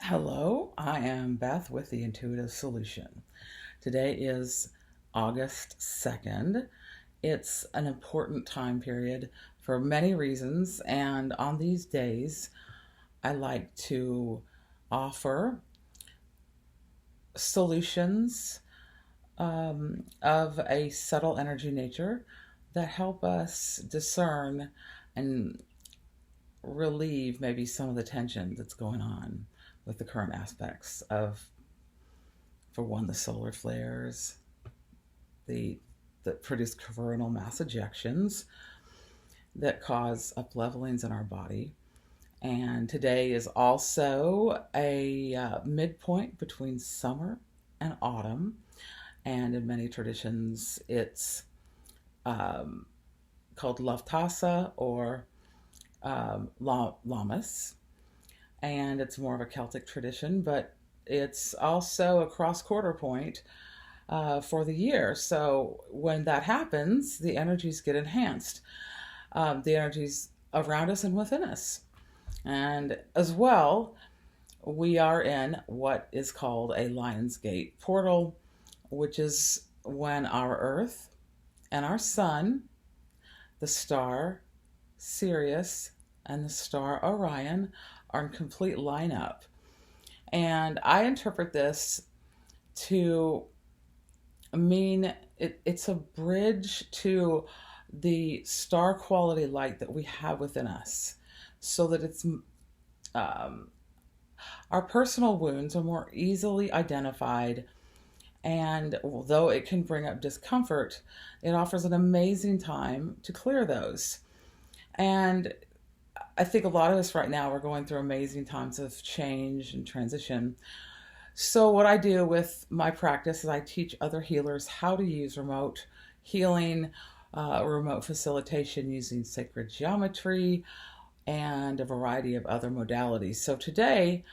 Hello, I am Beth with the Intuitive Solution. Today is August 2nd. It's an important time period for many reasons, and on these days, I like to offer solutions of a subtle energy nature that help us discern and relieve maybe some of the tension that's going on with the current aspects of, for one, the solar flares, the that produce coronal mass ejections that cause uplevelings in our body. And today is also a midpoint between summer and autumn. And in many traditions, it's called Laftasa or Lammas. And it's more of a Celtic tradition, but it's also a cross quarter point for the year. So when that happens, the energies get enhanced, the energies around us and within us. And as well, we are in what is called a Lion's Gate portal, which is when our Earth and our Sun, the star Sirius, and the star Orion are in complete lineup. And I interpret this to mean it's a bridge to the star quality light that we have within us, so that it's our personal wounds are more easily identified. And although it can bring up discomfort, it offers an amazing time to clear those. And I think a lot of us right now are going through amazing times of change and transition. So what I do with my practice is I teach other healers how to use remote healing, remote facilitation using sacred geometry, and a variety of other modalities. So today,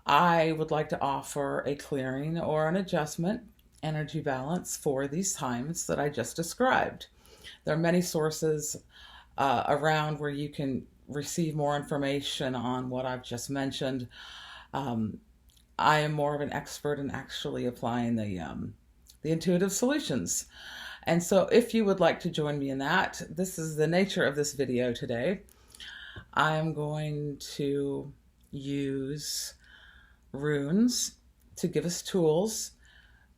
I would like to offer a clearing or an adjustment energy balance for these times that I just described. There are many sources around where you can receive more information on what I've just mentioned. I am more of an expert in actually applying the intuitive solutions. And so if you would like to join me in that, this is the nature of this video today. I'm going to use runes to give us tools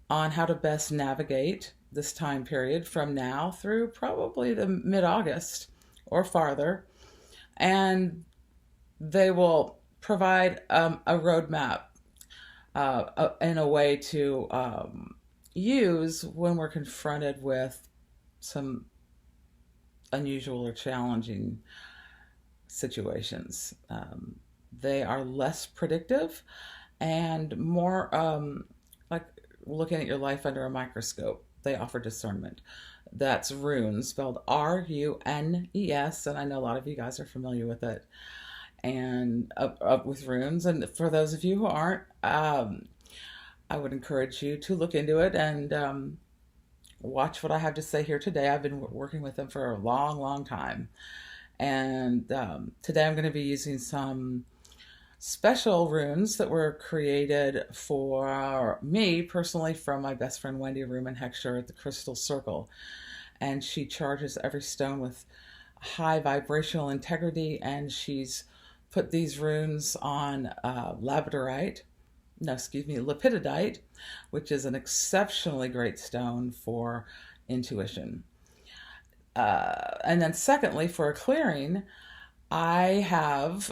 on how to best navigate this time period from now through probably the mid-August or farther. And they will provide a roadmap in a way to use when we're confronted with some unusual or challenging situations. They are less predictive and more like looking at your life under a microscope. They offer discernment. That's runes, spelled Runes, and I know a lot of you guys are familiar with it, and with runes. And for those of you who aren't, I would encourage you to look into it and watch what I have to say here today. I've been working with them for a long, long time. And today I'm going to be using some special runes that were created for me personally from my best friend Wendy Ruman Heckscher at the Crystal Circle. And she charges every stone with high vibrational integrity, and she's put these runes on lepidodite, which is an exceptionally great stone for intuition. And then secondly, for a clearing, I have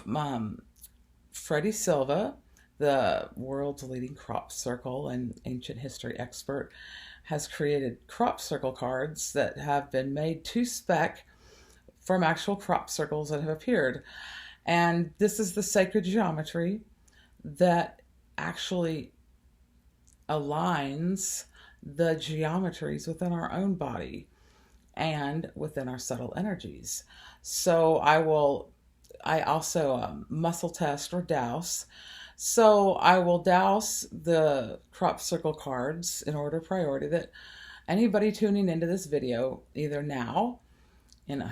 Freddie Silva, the world's leading crop circle and ancient history expert, has created crop circle cards that have been made to spec from actual crop circles that have appeared. And this is the sacred geometry that actually aligns the geometries within our own body and within our subtle energies. So I also muscle test or dowse. So I will dowse the crop circle cards in order of priority that anybody tuning into this video, either now,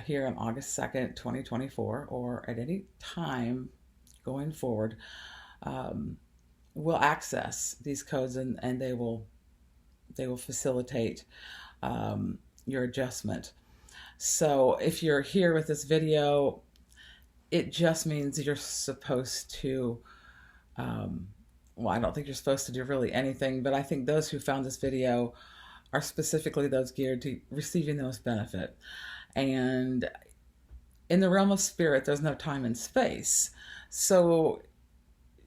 here on August 2nd, 2024, or at any time going forward, will access these codes, and they will facilitate your adjustment. So if you're here with this video, it just means you're supposed to, well, I don't think you're supposed to do really anything, but I think those who found this video are specifically those geared to receiving the most benefit. And in the realm of spirit, there's no time and space. So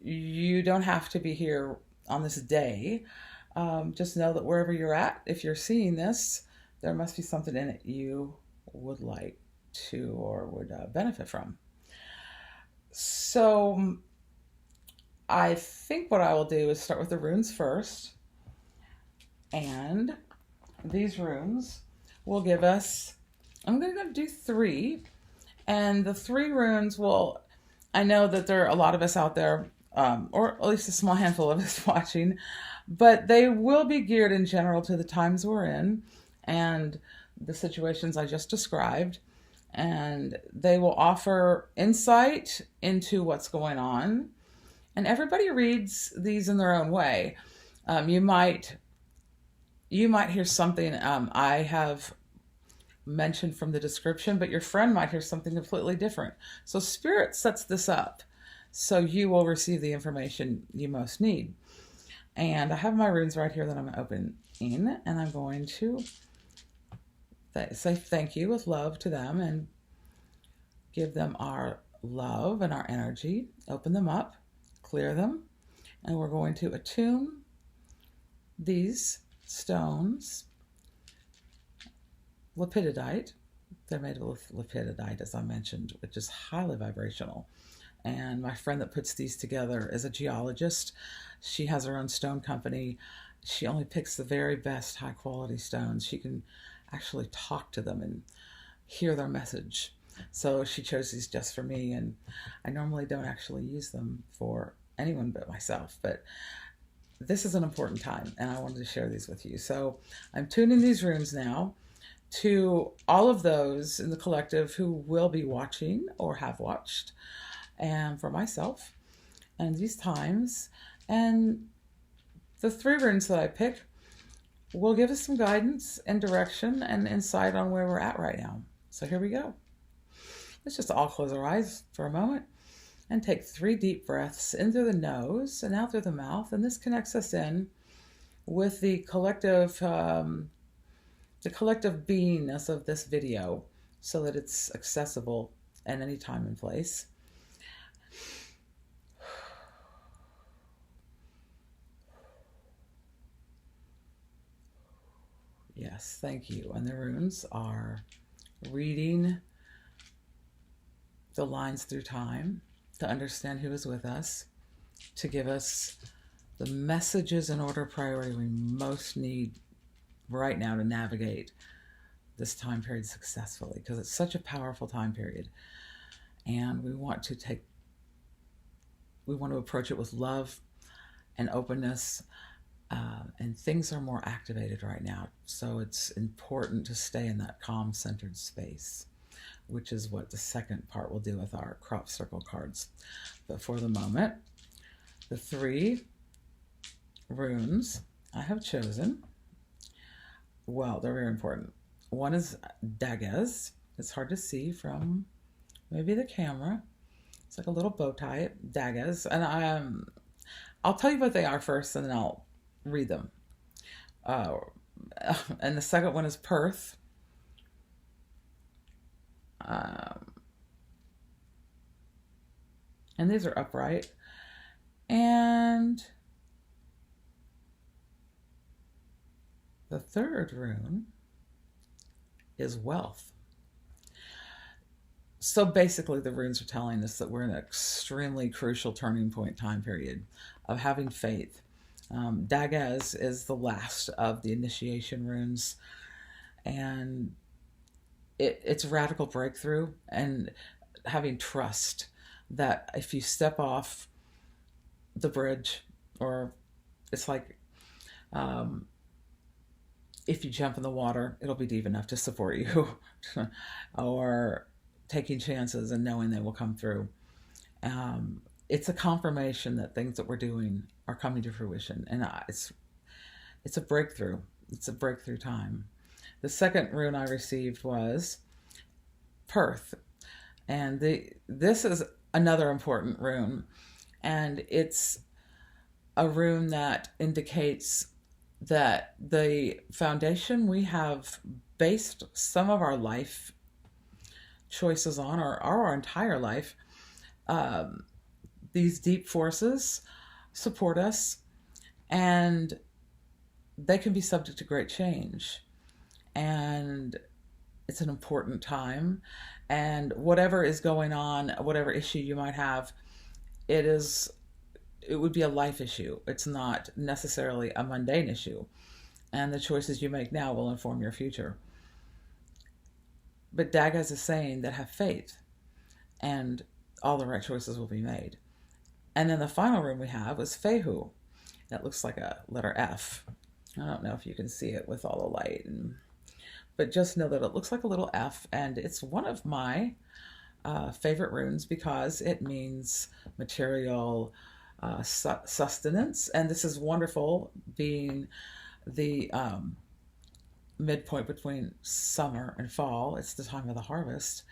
you don't have to be here on this day. Just know that wherever you're at, if you're seeing this, there must be something in it you would like to or would benefit from. So I think what I will do is start with the runes first. And these runes will give us, I'm going to do 3. And the 3 runes will, I know that there are a lot of us out there, or at least a small handful of us watching, but they will be geared in general to the times we're in and the situations I just described. And they will offer insight into what's going on. And everybody reads these in their own way. You might hear something I have mentioned from the description, but your friend might hear something completely different. So Spirit sets this up so you will receive the information you most need. And I have my runes right here that I'm opening, and I'm going to say thank you with love to them and give them our love and our energy. Open them up, clear them, and we're going to attune these stones. Lepidolite. They're made of lepidolite, as I mentioned, which is highly vibrational. And my friend that puts these together is a geologist. She has her own stone company. She only picks the very best high quality stones. She can actually talk to them and hear their message. So she chose these just for me, and I normally don't actually use them for anyone but myself, but this is an important time and I wanted to share these with you. So I'm tuning these runes now to all of those in the collective who will be watching or have watched, and for myself and these times. And the 3 runes that I pick will give us some guidance and direction and insight on where we're at right now. So here we go. Let's just all close our eyes for a moment and take 3 deep breaths in through the nose and out through the mouth. And this connects us in with the collective beingness of this video so that it's accessible at any time and place. Yes, thank you. And the runes are reading the lines through time to understand who is with us, to give us the messages in order of priority we most need right now to navigate this time period successfully, because it's such a powerful time period. And we want to approach it with love and openness, and things are more activated right now. So it's important to stay in that calm, centered space, which is what the second part will do with our crop circle cards. But for the moment, the 3 runes I have chosen, well, they're very important. One is Daggaz. It's hard to see from maybe the camera. It's like a little bow tie, Daggaz. And I'll tell you what they are first, and then I'll read them. And the second one is Perth. And these are upright. And the third rune is Wealth. So basically the runes are telling us that we're in an extremely crucial turning point time period of having faith. Daggaz is the last of the initiation runes, and it's radical breakthrough and having trust that if you step off the bridge, or it's like if you jump in the water, it'll be deep enough to support you, or taking chances and knowing they will come through. it's a confirmation that things that we're doing are coming to fruition, and it's a breakthrough. It's a breakthrough time. The second rune I received was Perth, and this is another important rune, and it's a rune that indicates that the foundation we have based some of our life choices on, or our entire life, these deep forces support us, and they can be subject to great change. And it's an important time. And whatever is going on, whatever issue you might have, it would be a life issue. It's not necessarily a mundane issue. And the choices you make now will inform your future. But Daga is a saying that have faith, and all the right choices will be made. And then the final rune we have was Fehu. That looks like a letter F. I don't know if you can see it with all the light, but just know that it looks like a little F, and it's one of my favorite runes because it means material sustenance. And this is wonderful, being the midpoint between summer and fall. It's the time of the harvest.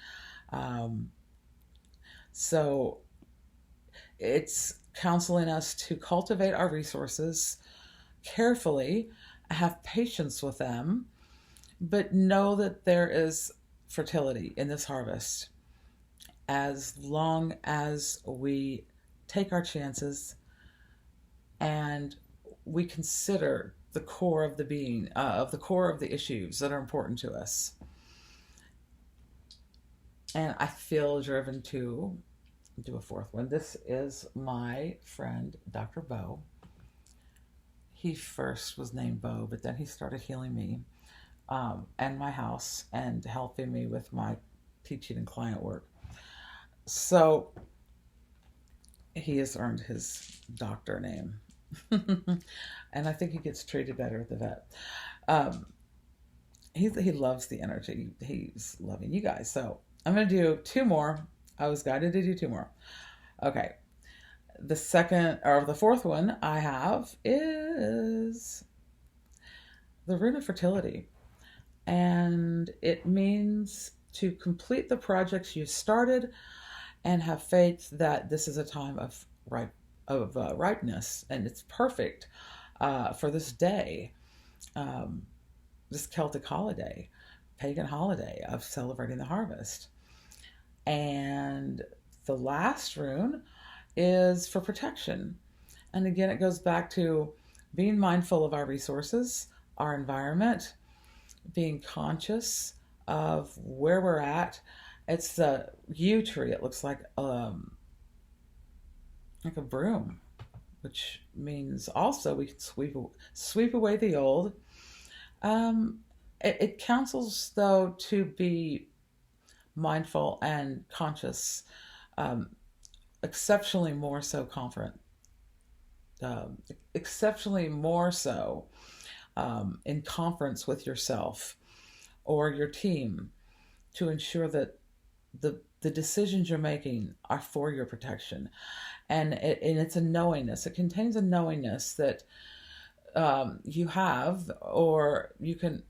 So it's counseling us to cultivate our resources carefully, have patience with them, but know that there is fertility in this harvest as long as we take our chances and we consider the core of the being, of the core of the issues that are important to us. And I feel driven to do a fourth one. This is my friend, Dr. Bo. He first was named Bo, but then he started healing me and my house and helping me with my teaching and client work. So he has earned his doctor name. And I think he gets treated better at the vet. He loves the energy. He's loving you guys. So I'm going to do two more. I was guided to do two more. Okay. The fourth one I have is the rune of fertility. And it means to complete the projects you started and have faith that this is a time of ripeness, and it's perfect for this day, this Celtic holiday, pagan holiday of celebrating the harvest. And the last rune is for protection. And again, it goes back to being mindful of our resources, our environment, being conscious of where we're at. It's the yew tree. It looks like a broom, which means also we can sweep away the old. It counsels, though, to be mindful and conscious, exceptionally more so in conference with yourself or your team, to ensure that the decisions you're making are for your protection. And it's a knowingness. It contains a knowingness that you have, or you can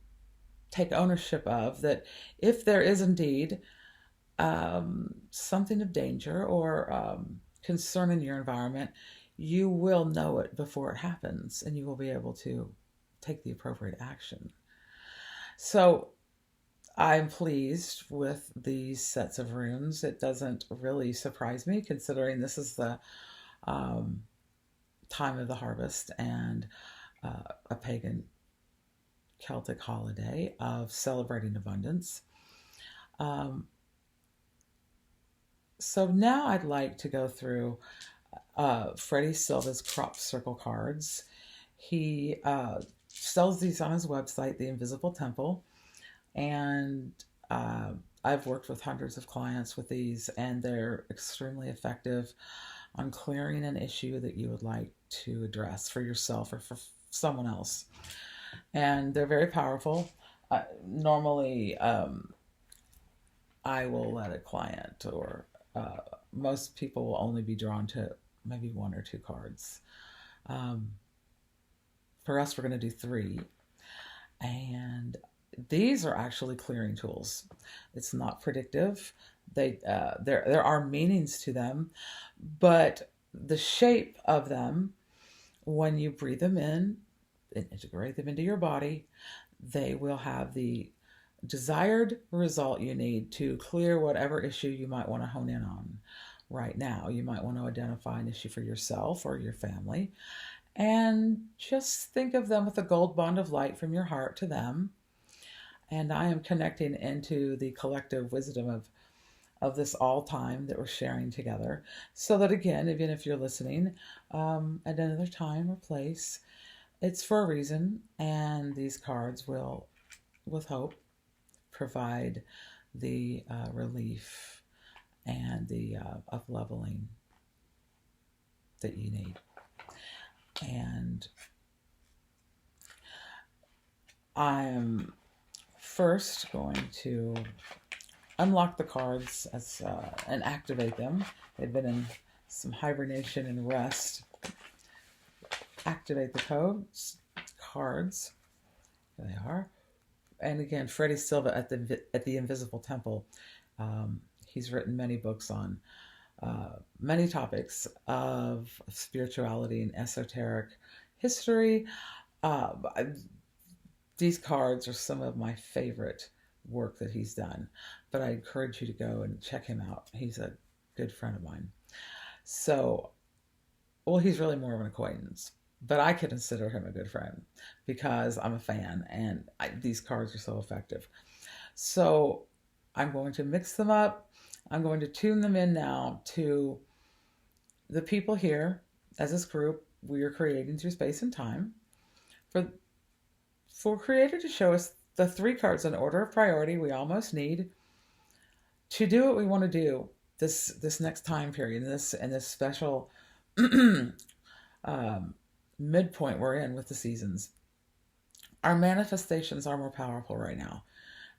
take ownership of, that if there is indeed something of danger or concern in your environment, you will know it before it happens, and you will be able to take the appropriate action. So I'm pleased with these sets of runes. It doesn't really surprise me, considering this is the time of the harvest and a pagan Celtic holiday of celebrating abundance. So now I'd like to go through Freddie Silva's crop circle cards. He sells these on his website, The Invisible Temple, and I've worked with hundreds of clients with these, and they're extremely effective on clearing an issue that you would like to address for yourself or for someone else. And they're very powerful. Normally, I will let a client or most people will only be drawn to maybe one or two cards. Um, for us, we're going to do three. And these are actually clearing tools. It's not predictive. There are meanings to them, but the shape of them, when you breathe them in and integrate them into your body, they will have the desired result you need to clear whatever issue you might want to hone in on right now. You might want to identify an issue for yourself or your family, and just think of them with a gold bond of light from your heart to them. And I am connecting into the collective wisdom of this all time that we're sharing together. So that again, even if you're listening at another time or place, it's for a reason. And these cards will, with hope, provide the relief and the up-leveling that you need. And I'm first going to unlock the cards and activate them. They've been in some hibernation and rest. Activate the cards. There they are. And again, Freddie Silva at the Invisible Temple. He's written many books on many topics of spirituality and esoteric history. These cards are some of my favorite work that he's done, but I encourage you to go and check him out. He's a good friend of mine. So, well, he's really more of an acquaintance, but I consider him a good friend because I'm a fan, and these cards are so effective. So I'm going to mix them up. I'm going to tune them in now to the people here. As this group, we are creating through space and time. For Creator to show us the three cards in order of priority we almost need to do what we want to do this next time period, in this special midpoint we're in with the seasons. Our manifestations are more powerful right now,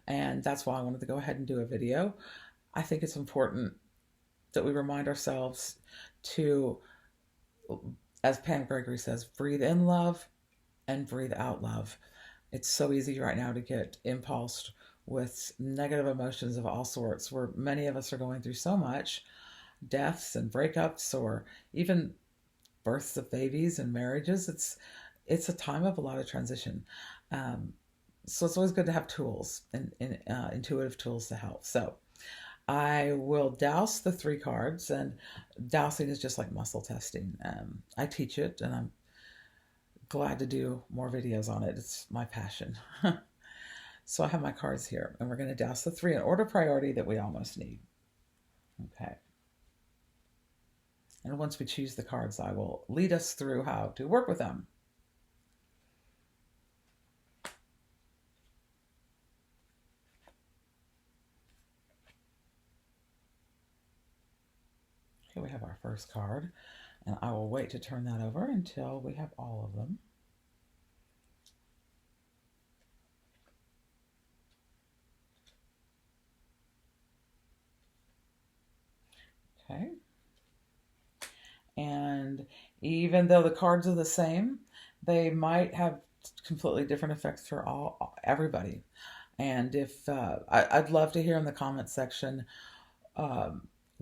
and that's why I wanted to go ahead and do a video. I think it's important that we remind ourselves to, as Pam Gregory says, breathe in love and breathe out love. It's so easy right now to get impulsed with negative emotions of all sorts, where many of us are going through so much, deaths and breakups, or even births of babies and marriages. It's a time of a lot of transition. So it's always good to have tools and intuitive tools to help. So I will douse the three cards, and dousing is just like muscle testing. I teach it, and I'm glad to do more videos on it. It's my passion. So I have my cards here, and we're going to douse the three in order of priority that we almost need. Okay. And once we choose the cards, I will lead us through how to work with them. Okay, we have our first card, and I will wait to turn that over until we have all of them. Okay. And even though the cards are the same, they might have completely different effects for everybody. And if I'd love to hear in the comment section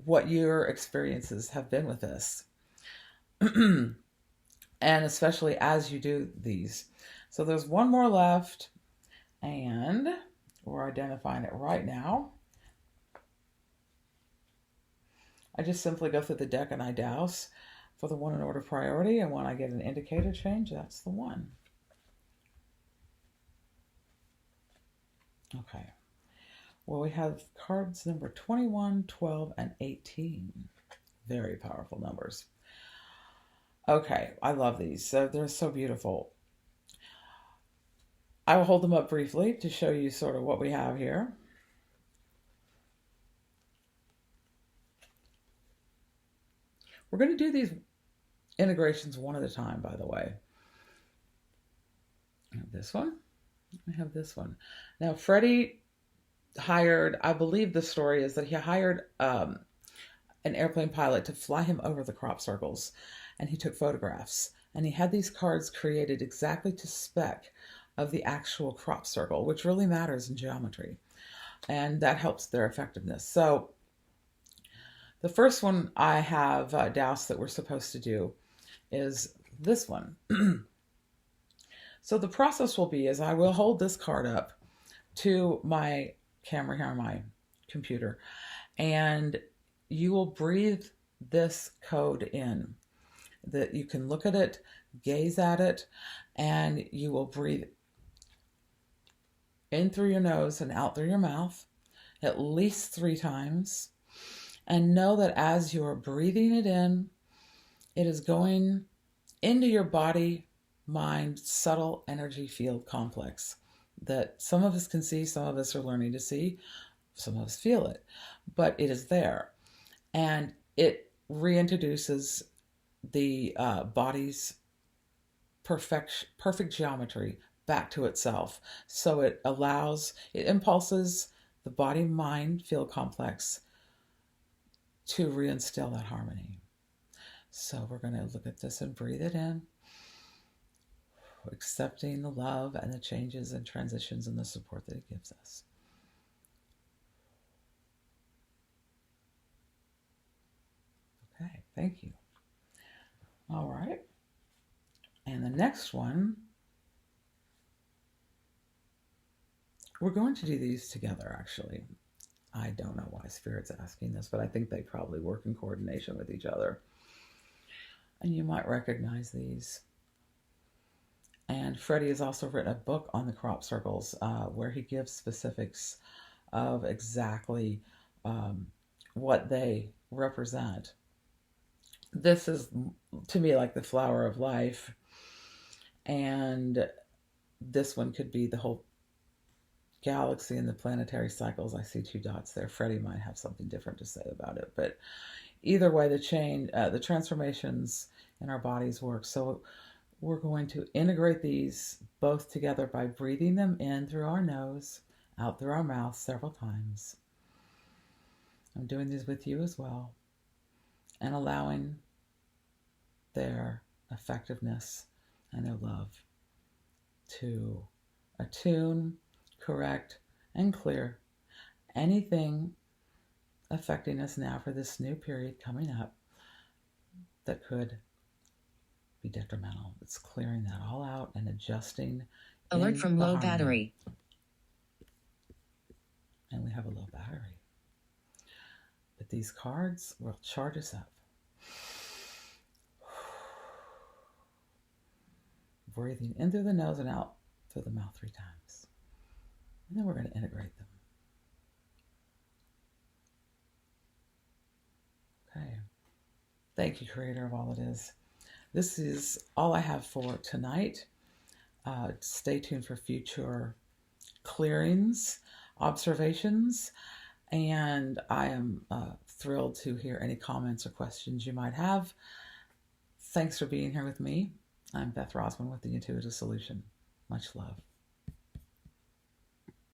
what your experiences have been with this. And especially as you do these. So there's one more left, and we're identifying it right now. I just simply go through the deck and I douse for the one in order of priority, and when I get an indicator change, that's the one. Okay. Well, we have cards number 21, 12, and 18. Very powerful numbers. Okay, I love these. So they're so beautiful. I will hold them up briefly to show you sort of what we have here. We're going to do these integrations one at a time, by the way. I have this one. I have this one. Now, Freddie hired, I believe the story is that he hired an an airplane pilot to fly him over the crop circles, and he took photographs. And he had these cards created exactly to spec of the actual crop circle, which really matters in geometry. And that helps their effectiveness. So the first one I have doused that we're supposed to do is this one. So the process will be is I will hold this card up to my camera here on my computer, and you will breathe this code in. That you can look at it, gaze at it, and you will breathe in through your nose and out through your mouth at least 3 times. And know that as you are breathing it in, it is going into your body, mind, subtle energy field complex that some of us can see, some of us are learning to see, some of us feel it, but it is there. And it reintroduces the body's perfect geometry back to itself. So it impulses the body-mind field complex to reinstill that harmony. So we're going to look at this and breathe it in, accepting the love and the changes and transitions and the support that it gives us. Okay, thank you. All right. And the next one, we're going to do these together, actually. I don't know why Spirit's asking this, but I think they probably work in coordination with each other. And you might recognize these. And Freddie has also written a book on the crop circles where he gives specifics of exactly what they represent. This is, to me, like the flower of life. And this one could be the whole galaxy and the planetary cycles. I see 2 dots there. Freddie might have something different to say about it. But either way, the transformations in our bodies work. So we're going to integrate these both together by breathing them in through our nose, out through our mouth several times. I'm doing these with you as well, and allowing their effectiveness and their love to attune, correct, and clear anything affecting us now for this new period coming up that could be detrimental. It's clearing that all out and adjusting. Alert from low battery. And we have a low battery. But these cards will charge us up. Breathing in through the nose and out through the mouth 3 times. And then we're going to integrate them. Okay. Thank you, Creator of all it is. This is all I have for tonight. Stay tuned for future clearings, observations, and I am thrilled to hear any comments or questions you might have. Thanks for being here with me. I'm Beth Rosman with the Intuitive Solution. Much love.